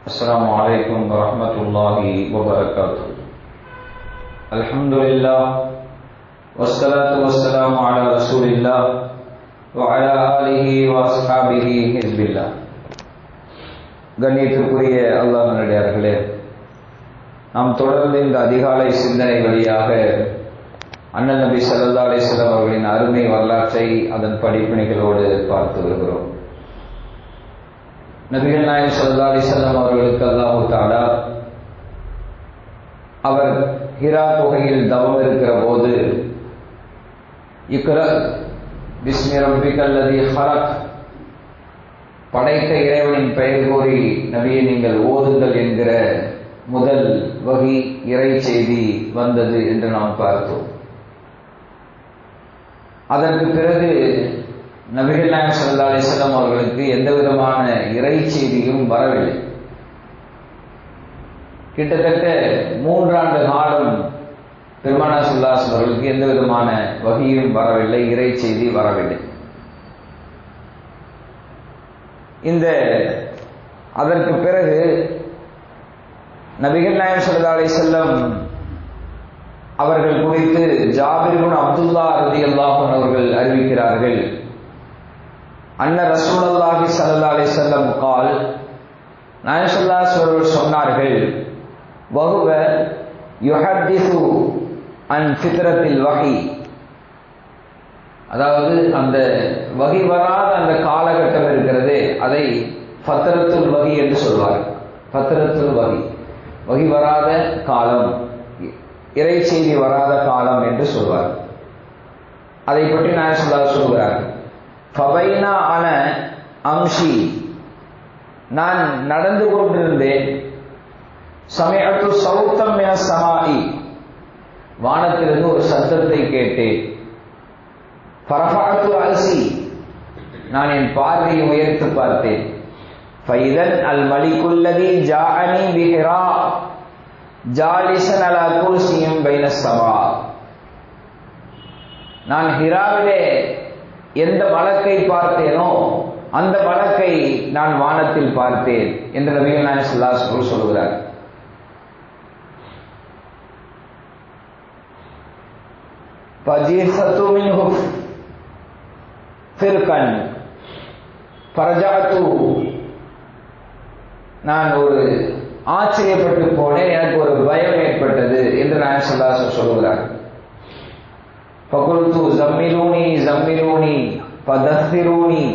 السلام عليكم ورحمة الله وبركاته. الحمد لله والصلاة والسلام على رسول الله وعلى آله وأصحابه حزب الله. கண்ணியத்திற்குரிய அல்லாஹ் நல்லடியார்களே, நாம் தொடர்ந்து இந்த அதிகாலை சிந்தனை வழியாக அண்ணல் நபி ஸல்லல்லாஹு அலைஹி வஸல்லம் அவர்களின் அருமை வரலாற்றை அதன் படிப்பினைகளோடு பார்த்து வருகிறோம். நபிகள் நாயகம் ஸல்லல்லாஹு அலைஹி வஸல்லம் அவர்களுக்கு அல்லாஹ் தஆலா அவர் ஹிரா குகையில் தவம் இருக்கிற போது இக்ரா பிஸ்மி ரப்பிக்கல் லதீ ஹலக், படைத்த இறைவனின் பெயர் கூறி நபியை நீங்கள் ஓதுங்கள் என்கிற முதல் வகி இறை செய்தி வந்தது என்று நாம் பார்த்தோம். அதற்கு பிறகு நபிகள் நாயகம் ஸல்லல்லாஹு அலைஹி வஸல்லம் அவர்களுக்கு எந்த விதமான இறை செய்தியும் வரவில்லை. கிட்டத்தட்ட 3 ஆண்டு காலம் பெருமானார் ஸல்லல்லாஹு அலைஹி அவர்களுக்கு எந்த விதமான வகியும் வரவில்லை, இறை செய்தி வரவில்லை. அதற்கு பிறகு நபிகள் நாயகம் ஸல்லல்லாஹு அலைஹி வஸல்லம் அவர்கள் குறித்து ஜாபிர் இப்னு அப்துல்லா ரலியல்லாஹு அன்ஹு அவர்கள் அறிவிக்கிறார்கள், அன்ன ரசூலுல்லாஹி ஸல்லல்லாஹு அலைஹி வஸல்லம் قال, நாயகம் ஸல்லல்லாஹு அலைஹி வஸல்லம் சொன்னார்கள், வஹுவ யுஹத்திஸு அன் ஃபித்ரத்தில் வஹி, அதாவது அந்த வஹி வராத அந்த காலகட்டம் இருக்கிறது, அதை ஃபத்ரத்துல் வஹி என்று சொல்வார். ஃபத்ரத்துல் வஹி, வஹி வராத காலம், இறை செய்தி வராத காலம் என்று சொல்வார். அதை பற்றி நாயகம் ஸல்லல்லாஹு அலைஹி வஸல்லம் சொல்கிறார்கள், ஃபபைனா அன அம்ஷி, நான் நடந்து கொண்டிருந்தேன், சமயத்து சௌத்தம் மினஸ் ஸமாஇ, வானத்திலிருந்து ஒரு சத்தத்தை கேட்டேன், ஃபரஃபஅத்து ரஸி, நான் என் பார்வையை உயர்த்தி பார்த்தேன், ஃபைதன் அல் மலிகுல் லதீ ஜாஅனி பிஹிரா ஜாலிஸன் அலா குர்சியின் பைனஸ் ஸமா, நான் ஹிராவிலே எந்த மலக்கை பார்த்தேனோ அந்த மலக்கை நான் வானத்தில் பார்த்தேன் என்று நபிகள் நாயகம் ஸல்லல்லாஹு அலைஹி வஸல்லம் சொல்கிறார். ஃபஜிஸது மின்ஹு ஃபிர்கன் ஃபரஜஅது, நான் ஒரு ஆச்சரியப்பட்டு போனேன், எனக்கு ஒரு பயம் ஏற்பட்டது என்று நாயகம் ஸல்லல்லாஹு அலைஹி வஸல்லம் சொல்கிறார். ஃபகுல்து ஜம்மிலூனி ஜம்மிலூனி ஃபதஸ்ஸிரூனி,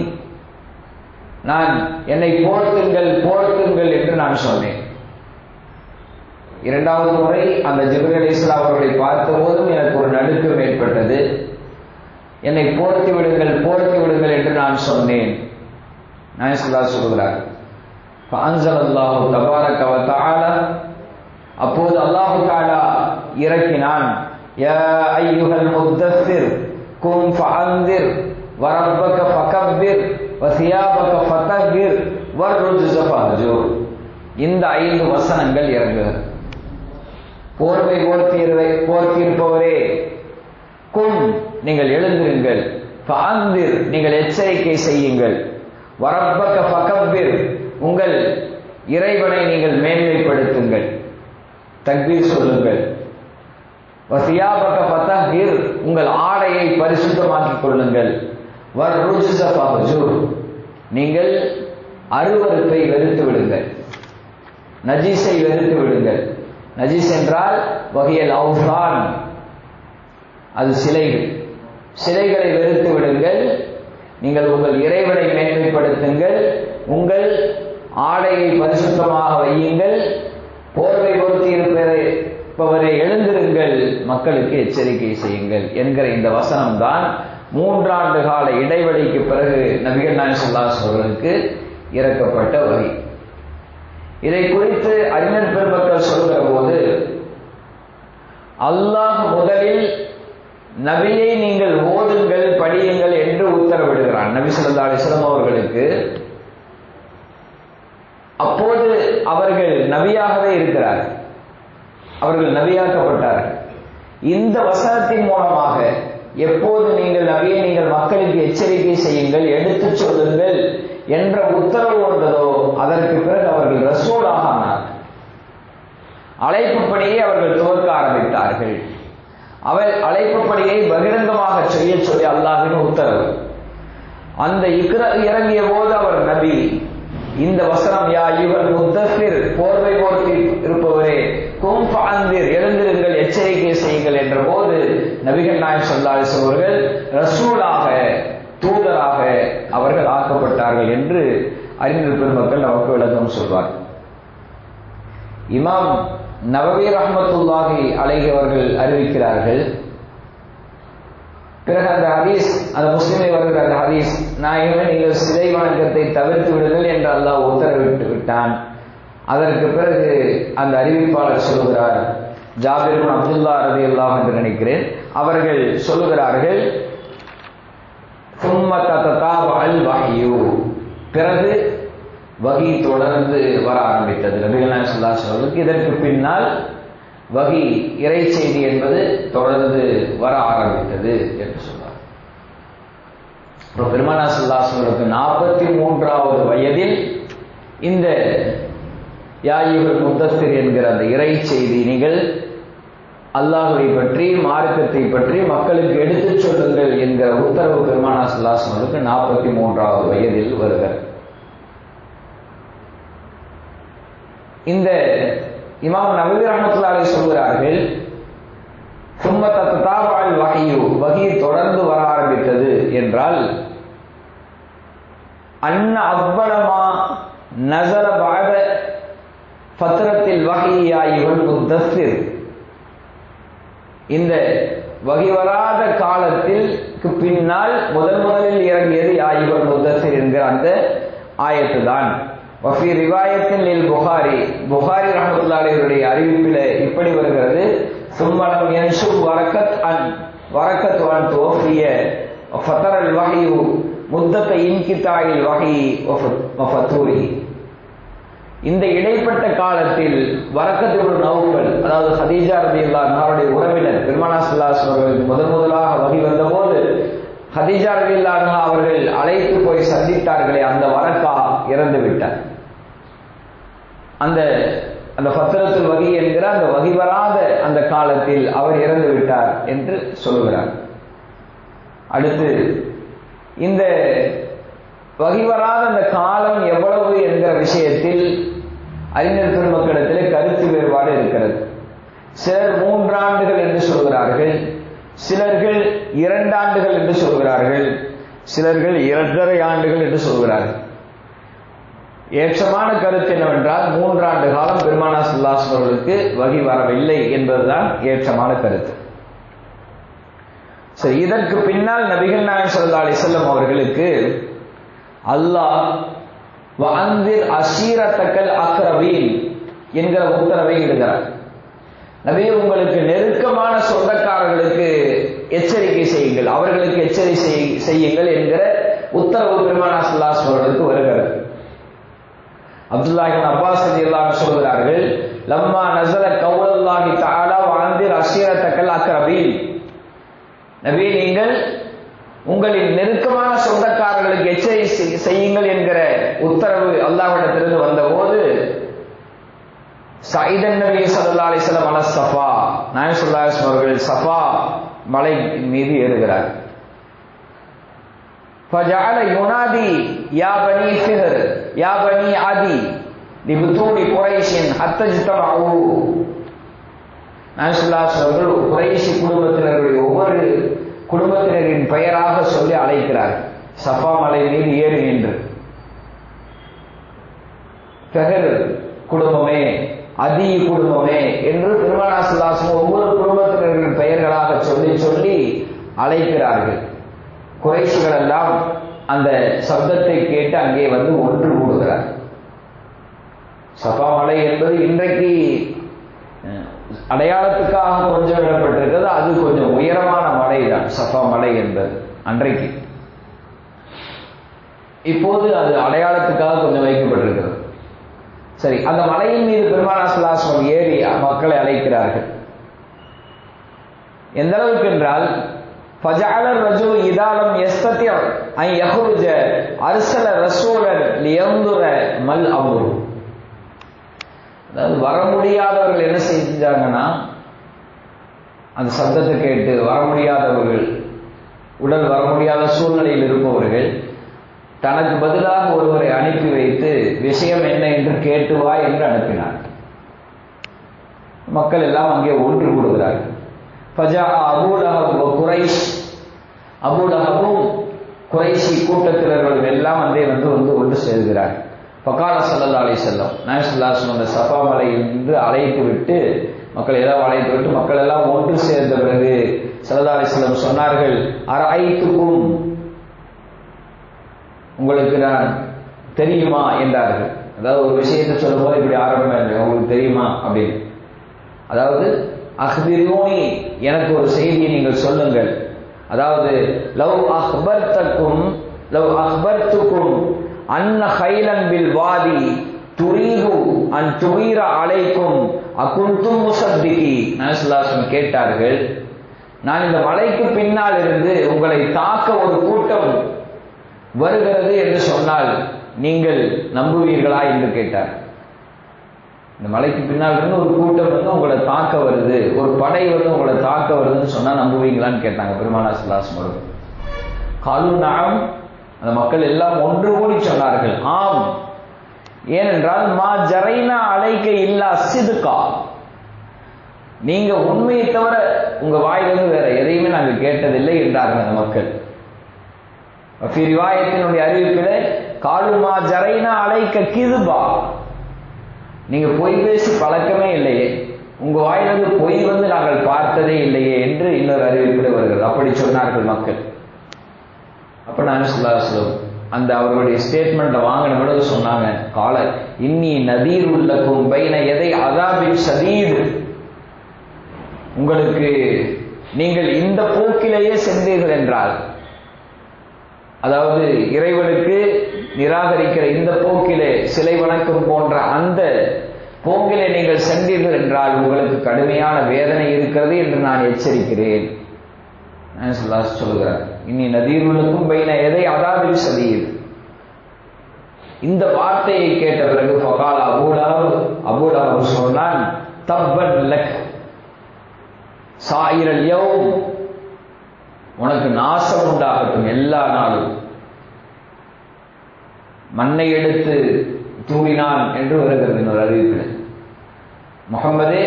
நான் என்னை போர்த்துங்கள் போர்த்துங்கள் என்று நான் சொன்னேன். இரண்டாவது முறை அந்த ஜிப்ரீல் அலைஹிஸ்ஸலாம் அவர்களை பார்த்தபோதும் எனக்கு ஒரு நடுக்கம் ஏற்பட்டது, என்னை போர்த்தி விடுங்கள் என்று நான் சொன்னேன். நாயகம் ஸல்லல்லாஹு அலைஹி வஸல்லம் சொல்கிறார், ஃபஅன்ஸலல்லாஹு தபாரக வ தஆலா, அப்போது அல்லாஹ் தஆலா இறக்கினான், யா அய்யுஹல் முத்தஸ்ஸிர் கும் ஃபஅன்ஸிர் வ ரப்பக ஃபகப்பிர் வ சியாபக ஃபதஹிர் வ ருஜ்ஸ ஃபஹ்ஜுர். இந்த 5 வசனங்கள் இறங்குகிறது. போர்வை போர்த்தியிருப்பவரே, கும் நீங்கள் எழுந்திருங்கள், ஃபஅன்ஸிர் நீங்கள் எச்சரிக்கை செய்யுங்கள், வ ரப்பக ஃபகப்பிர் உங்கள் இறைவனை நீங்கள் மேன்மைப்படுத்துங்கள், தக்பீர் சொல்லுங்கள், வசியாபக ஃபதஹிர் உங்கள் ஆடையை பரிசுத்தமாக்கிக் கொள்ளுங்கள், வர்ருஜ்ஸ ஃபஹ்ஜுர் நீங்கள் அருவருப்பை வெறுத்து விடுங்கள், நஜீஸை வெறுத்து விடுங்கள். நஜீஸ் என்றால் வஹியல் அவ்சான், அது சிலைகள், சிலைகளை வெறுத்து விடுங்கள், நீங்கள் உங்கள் இறைவனை மேன்மைப்படுத்துங்கள், உங்கள் ஆடையை பரிசுத்தமாக வையுங்கள், போர்வை பொருத்தி இருப்பவரை எழுந்திருங்கள், மக்களுக்கு எச்சரிக்கை செய்யுங்கள் என்கிற இந்த வசனம் தான் 3 ஆண்டு கால இடைவெளிக்கு பிறகு நபிகள் நாயகம் ஸல்லல்லாஹு அலைஹி வஸல்லுக்கு இறக்கப்பட்ட வகை. இதை குறித்து அறிஞர் பெருமக்கள் சொல்கிற போது, அல்லாஹ் முதலில் நபியை நீங்கள் ஓதுங்கள் படியுங்கள் என்று உத்தரவிடுகிறான் நபி ஸல்லல்லாஹு அலைஹி வஸல்லம் அவர்களுக்கு. அப்போது அவர்கள் நபியாகவே இருக்கிறார்கள், அவர்கள் நபியாக்கப்பட்டார்கள். இந்த வசனத்தின் மூலமாக எப்போது நீங்கள் நபியை நீங்கள் மக்களுக்கு எச்சரிக்கை செய்யுங்கள், எடுத்துச் சொல்லுங்கள் என்ற உத்தரவு வந்ததோ அதற்கு பிறகு அவர்கள் ரசூலாக ஆனார். அழைப்பு பணியை அவர்கள் துவக்க ஆரம்பித்தார்கள். அவர் அழைப்பு பணியை பகிரங்கமாக செய்ய சொல்லி அல்லாஹ்வின் உத்தரவு. அந்த இறங்கிய போது அவர் நபி இந்த வசனம், யா அய்யுஹல் முத்தஸ்ஸிர், போர்வை போர்த்தி இருப்பவரே, கும் ஃபஅன்திர், எழுந்திருங்கள், எச்சரிக்கை செய்யுங்கள் என்ற போது நபிகள் நாயகம் ஸல்லல்லாஹு அலைஹி வஸல்லம் அவர்கள் ரசூலாக, தூதராக அவர்கள் ஆக்கப்பட்டார்கள் என்று அறிஞர் பெருமக்கள் நமக்கு விளக்கம் சொல்வார். இமாம் நவவி ரஹ்மத்துல்லாஹி அலைஹி அவர்கள் அறிவிக்கிறார்கள். பிறகு அந்த ஹதீஸ், அந்த முஸ்லிமில் வருகிற அந்த ஹதீஸ், நாயகமே நீங்கள் சிலை வணக்கத்தை தவிர்த்து விடுங்கள் என்று அல்லாஹ் உத்தரவிட்டு விட்டான். அதற்கு பிறகு அந்த அறிவிப்பாளர் சொல்லுகிறார், ஜாபிர் இப்னு அப்துல்லா ரலியல்லாஹு என்று நினைக்கிறேன், அவர்கள் சொல்லுகிறார்கள், சும்ம தததாபஅல் வஹ்யு, பிறகு வஹி தொடர்ந்து வர ஆரம்பித்தது. நபிகள் நாயகம் ஸல்லல்லாஹு அலைஹி வஸல்லம் இதற்கு பின்னால் வஹி, இறை செய்தி என்பது தொடர்ந்து வர ஆரம்பித்தது என்று சொன்னார். பெருமானார் ஸல்லல்லாஹு அலைஹி வஸல்லம் 43வது வயதில் இந்த யா அய்யுஹல் முத்தஸ்ஸிர் என்கிற அந்த இறை செய்தி, நீங்கள் அல்லாஹ்வை பற்றி, மார்க்கத்தை பற்றி மக்களுக்கு எடுத்துச் சொல்லுங்கள் என்கிற உத்தரவு பெருமானார் ஸல்லல்லாஹு அலைஹி வஸல்லம் 43வது வயதில் வருகிறார். இந்த இமாம் நவவி ரஹ்மத்துல்லாஹி அலைஹி சொல்கிறார்கள், சும்ம தததாபஅல் வஹ்யு, வஹி தொடர்ந்து வர ஆரம்பித்தது என்றால், அன்ன அவ்வளமா நஸல பஅத ஃபத்ரத்தில் வஹி யா அய்யுஹல் முத்தஸ்ஸிர், இந்த வஹி வராத காலத்தில் பின்னால் முதலில் இறங்கியது யா அய்யுஹல் முத்தஸ்ஸிர் என்கிற அந்த ஆயத்து தான். வஃபி ரிவாயத்தின் லில் புகாரி, புகாரி ரஹ்மத்துல்லாஹி அலைஹி அறிவிப்பில் இப்படி வருகிறது, சும்மலம் யன்ஷு வரக்கத் அன் துவஃபிய ஃபதரல் வஹ்யு முத்தத இன்கிதாயில் வஹி வ ஃபதூரி. இந்த இடைப்பட்ட காலத்தில் வரக்கத் இப்னு நௌஃபல், அதாவது ஹதீஜா ரலியல்லாஹு அன்ஹாவுடைய உறவினர், பெருமானார் ஸல்லல்லாஹு அலைஹி வஸல்லம் முதலாக வஹி வந்தபோது ஹதீஜா ரலியல்லாஹு அன்ஹா அவர்கள் அழைத்து போய் சந்தித்தார்களே, அந்த வரக்கா இறந்து விட்டார். அந்த அந்த ஃபத்ரத்துல் வஹி என்கிற அந்த வஹி வராத அந்த காலத்தில் அவர் இறந்து விட்டார் என்று சொல்கிறார். அடுத்து இந்த வஹி வராத அந்த காலம் எவ்வளவு என்கிற விஷயத்தில் அறிஞர் பெருமக்களிடத்திலே கருத்து வேறுபாடு இருக்கிறது. சிலர் 3 ஆண்டுகள் என்று சொல்கிறார்கள், சிலர்கள் 2 ஆண்டுகள் என்று சொல்கிறார்கள், சிலர்கள் 2.5 ஆண்டுகள் என்று சொல்கிறார்கள். ஏற்றமான கருத்து என்னவென்றால் 3 ஆண்டு காலம் பெருமானார் ஸல்லல்லாஹு அலைஹி வஸல்லம் அவர்களுக்கு வஹி வரவில்லை என்பதுதான் ஏற்றமான கருத்து. சரி, இதற்கு பின்னால் நபிகள் நாயகம் ஸல்லல்லாஹு அலைஹி வஸல்லம் அவர்களுக்கு அல்லாஹ் வஅன்திர் அஷீரத்தக்கல் அக்ரபீன் என்கிற உத்தரவை இடுகிறார். நபியே, உங்களுக்கு நெருக்கமான சொந்தக்காரர்களுக்கு எச்சரிக்கை செய்யுங்கள், அவர்களுக்கு எச்சரிக்கை செய்யுங்கள் என்கிற உத்தரவு பெருமானார் ஸல்லல்லாஹு அலைஹி வஸல்லம் அவர்களுக்கு வருகிறது. அப்துல்லாஹ் இப்னு அப்பாஸ் ரலியல்லாஹு அன்ஹு சொல்கிறார்கள், லம்மா நஸல கௌலுல்லாஹி தஆலா வஅன்திர் அஷீரத்தக்கல் அக்ரபீன், நபியே, நீங்கள் உங்களின் நெருக்கமான சொந்தக்காரர்களுக்கு எச்சரிக்கை செய்யுங்கள் என்கிற உத்தரவு அல்லாஹ்விடத்திலிருந்து வந்தபோது, சைதன் நபி ஸல்லல்லாஹு அலைஹி வஸல்லம் அல ஸஃபா, நாயகம் ஸல்லல்லாஹு அலைஹி வஸல்லம் அவர்கள் ஸஃபா மலை மீது ஏறுகிறார். فجعل ينادي يا بني فهر يا بني عدي لبطون قريش حتى اجتمعوا. நாயகம் ஸல்லல்லாஹு அலைஹி வஸல்லம் அவர்கள் குறைஷி குடும்பத்தினருடைய ஒவ்வொரு குடும்பத்தினரின் பெயராக சொல்லி அழைக்கிறார், சஃபா மலை மீது ஏறு என்று. ஃபஹர் குடும்பமே, அதி குடும்பமே என்று பெருமானார் ஸல்லல்லாஹு அலைஹி வஸல்லம் ஒவ்வொரு குடும்பத்தினரின் பெயர்களாக சொல்லி சொல்லி அழைக்கிறார்கள். குறைஷிகள் எல்லாம் அந்த சப்தத்தை கேட்டு அங்கே வந்து ஒன்று கூடுகிறார். சஃபா மலை என்பது இன்றைக்கு அடையாளத்துக்காக கொஞ்சம் இடப்பட்டிருக்கிறது, அது கொஞ்சம் உயரமான மலை தான் சஃபா மலை என்பது. அன்றைக்கு இப்போது அது அடையாளத்துக்காக கொஞ்சம் வைக்கப்பட்டிருக்கிறது. சரி, அந்த மலையின் மீது பெருமானார் ஸல்லல்லாஹு அலைஹி வஸல்லம் ஏறி மக்களை அழைக்கிறார்கள். எந்த அளவுக்கு என்றால், فجعل الرجل اذا لم يستطع ان يخرج ارسل رسولا لينظر ما الامر. அதாவது வர முடியாதவர்கள் என்ன செஞ்சாங்கன்னா, அந்த சப்தத்தை கேட்டு வர முடியாதவர்கள், உடல் வர முடியாத சூழ்நிலையில் இருப்பவர்கள் தனக்கு பதிலாக ஒருவரை அனுப்பி வைத்து விஷயம் என்ன என்று கேட்டு வா என்று அனுப்பினார். மக்கள் எல்லாம் அங்கே ஒன்று கூடுகிறார்கள். ஃபஜா அபூ லஹப் வ குரைஷ், அபூ லஹபும் குறைஷி கூட்டத்தினர்கள் எல்லாம் அங்கே வந்து ஒன்று சேர்கிறார். ஃபகால ஸல்லல்லாஹு அலைஹி வஸல்லம், நபி ஸல்லல்லாஹு அலைஹி வஸல்லம் அந்த சஃபா மலையில் நின்று அழைத்து விட்டு, மக்கள் எல்லாம் அழைத்து விட்டு மக்கள் எல்லாம் ஒன்று சேர்ந்த பிறகு ஸல்லல்லாஹு அலைஹி வஸல்லம் சொன்னார்கள், அரஐத்துக்கும், உங்களுக்கு நான் தெரியுமா என்றார்கள். அதாவது ஒரு விஷயத்தை சொல்லும்போது இப்படி ஆரம்பம், உங்களுக்கு தெரியுமா அப்படின்னு. அதாவது அஹ்பிரூனி, எனக்கு ஒரு செய்தியை நீங்கள் சொல்லுங்கள். அதாவது லவ் அஹ்பர்துக்கும் அன்ன ஹைலன் பில் வாதி துரீது அன் துரீர அலைக்கும் அகுந்தும் முஸத்திகி. நபி ஸல்லல்லாஹு அலைஹி வஸல்லம் கேட்டார்கள், நான் இந்த மலைக்கு பின்னால் இருந்து உங்களை தாக்க ஒரு கூட்டம் வருகிறது என்று சொன்னால் நீங்கள் நம்புவீர்களா என்று கேட்டார். இந்த மலைக்கு பின்னால் இருந்து ஒரு கூட்டம் வந்து உங்களை தாக்க வருது, ஒரு படை வந்து உங்களை தாக்க வருதுன்னு சொன்னா நம்புவீங்களான்னு கேட்டாங்க பெருமானார் ஸல்லல்லாஹு அலைஹி வஸல்லம். காலு நஅம், அந்த மக்கள் எல்லாம் ஒன்று கூடி சொன்னார்கள், ஆம். ஏனென்றால் மா ஜரைனா அலைக்க இல்லா சிதுகா, நீங்க உண்மையை தவிர உங்க வாயிலிருந்து வேற எதையுமே நாங்கள் கேட்டதில்லை என்றார்கள் அந்த மக்கள். ரிவாயத்தினுடைய அறிவிப்பிலே காலுமா ஜரைனா அலைக்க கிதுபா, நீங்க பொய் பேசி பழக்கமே இல்லையே, உங்க வாயிலிருந்து பொய் வந்து நாங்கள் பார்த்ததே இல்லையே என்று இன்னொரு அறிவிப்பிலே வருகிறது. அப்படி சொன்னார்கள் மக்கள். அப்ப நபி ஸல்லல்லாஹு அலைஹி வஸல்லம் அந்த அவர்களுடைய ஸ்டேட்மெண்ட்டை வாங்கின பிறகு சொன்னாங்க, கால இன்னி நதீருல் லகும் பைன எதை அதாபின் ஷதீத், உங்களுக்கு நீங்கள் இந்த போக்கிலேயே சென்றீர்கள் என்றால், அதாவது இறைவனுக்கு நிராகரிக்கிற இந்த போக்கிலே, சிலை வணக்கம் போன்ற அந்த போக்கிலே நீங்கள் சென்றீர்கள் என்றால் உங்களுக்கு கடுமையான வேதனை இருக்கிறது என்று நான் எச்சரிக்கிறேன் சொல்கிறார். இனி நதீருலுக்கும் பைன எதை அதாபில் ஷதீத். இந்த வார்த்தையை கேட்ட பிறகு ஃபகால அபூ லஹப் சொன்னான், தப்பன் லக் சாயிரல் யௌம், உனக்கு நாசம் உண்டாகட்டும் எல்லா நாளும். மண்ணை எடுத்து தூவினான் என்று வருகிறது இன்னொரு அறிவிப்பில். முஹம்மதே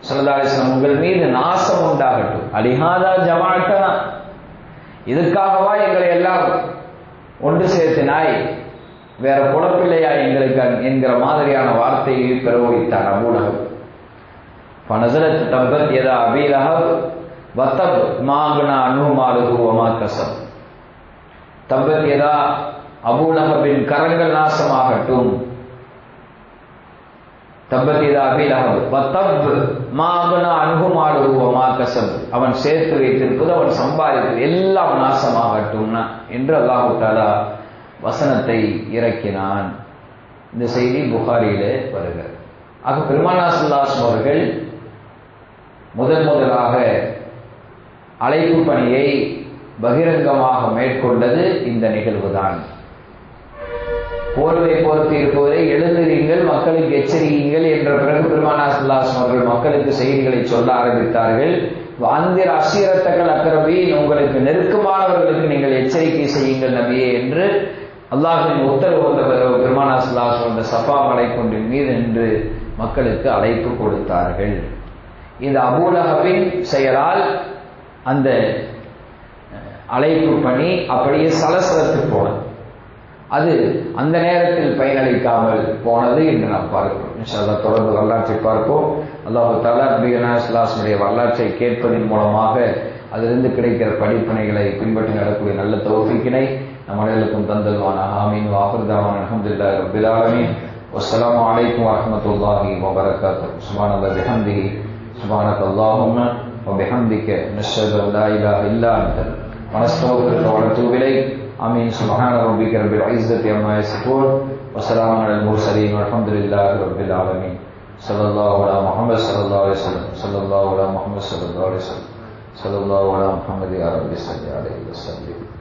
ஸல்லல்லாஹு அலைஹி வஸல்லம் உங்கள் மீது நாசம் உண்டாகட்டும். அலிஹாதா ஜமாஅத்தனா, இதுக்காகவா எங்களை எல்லாம் ஒன்று சேர்த்தினாய், வேற பொழப்பில்லையா எங்களுக்கு என்கிற மாதிரியான வார்த்தையை பிரயோகித்தான் அபூ லஹப். ஃபனஸலத் தப்பத் யதா அபீ லஹப் வதப் மா அக்னா அன்ஹு மாலுஹு வ மா கஸப். தப்பத் யதா அபூ லஹபின் கரங்கள் நாசமாகட்டும். தப்பத் யதா அபீ லஹப் வதப் மா அக்னா அன்ஹு மாலுஹு வ மா கஸப், அவன் சேர்த்து வைத்திருப்பது, அவன் சம்பாதித்தது எல்லாம் நாசமாகட்டும் என்று அல்லாஹ் தஆலா வசனத்தை இறக்கினான். இந்த செய்தி புகாரியிலே வருகிறது. ஆக பெருமானார் ஸல்லல்லாஹு அலைஹி வஸல்லம் அவர்கள் முதலாக அழைப்பு பணியை பகிரங்கமாக மேற்கொண்டது இந்த நிகழ்வுதான். போர்வை போர்த்தி இருப்பவரை எழுந்திருங்கள், மக்களுக்கு எச்சரியுங்கள் என்ற பிறகு பெருமானார் ஸல்லல்லாஹு அலைஹி வஸல்லம் அவர்கள் மக்களுக்கு செய்திகளை சொல்ல ஆரம்பித்தார்கள். வாந்திர அசீரத்தகள் அக்ரபீன், உங்களுக்கு நெருக்கமானவர்களுக்கு நீங்கள் எச்சரிக்கை செய்யுங்கள் நபியே என்று அல்லாஹ்வின் உத்தரவு வந்த பிறகு பெருமானார் ஸல்லல்லாஹு அலைஹி வஸல்லம் சஃபா மலைக்குன்றின் மீது நின்று மக்களுக்கு அழைப்பு கொடுத்தார்கள். இந்த அபூ லஹபின் செயலால் அந்த அழைப்பு பணி அப்படியே சலசலத்து போனது. அது அந்த நேரத்தில் பயனளிக்காமல் போனது என்று நாம் பார்க்கிறோம். இன்ஷா அல்லாஹ் தொடர்ந்து வரலாற்றை பார்ப்போம். அல்லாஹ் தஆலா நபிகள் நாயகம் ஸல்லல்லாஹு அலைஹி வஸல்லம் வரலாற்றை கேட்பதன் மூலமாக அதிலிருந்து கிடைக்கிற படிப்பினைகளை பின்பற்றி நடக்கூடிய நல்ல தௌஃபீக்கினை நம் அனைவருக்கும் தந்தல்வான. ஆமீன். வாஹிர் தஅவானா அல்ஹம்துலில்லாஹி ரப்பில் ஆலமீன். வஸ்ஸலாமு அலைக்கும் வரஹ்மத்துல்லாஹி வபரகாத்துஹு. சுப்ஹானல்லாஹி வபிஹம்திஹி சுப்ஹானக்கல்லாஹும்ம வபிஹம்திக நஷ்ஹது அன் லா இலாஹா இல்லா அன்த வனஸ்தக்ஃபிருக வ நதூபு இலைக். ஆமீன். சுப்ஹான ரப்பிக ரப்பில் இஸ்ஸத்தி அம்மா யசிஃபூன் வ ஸலாமுன் அலல் முர்ஸலீன் வல்ஹம்துலில்லாஹி ரப்பில் ஆலமீன். ஸல்லல்லாஹு அலா முஹம்மத் ஸல்லல்லாஹு அலைஹி வஸல்லம். ஸல்லல்லாஹு அலா முஹம்மத் ஸல்லல்லாஹு அலைஹி வஸல்லம். ஸல்லல்லாஹு அலா முஹம்மது யா ரப்பி ஸல்லி அலைஹி வஸல்லம்.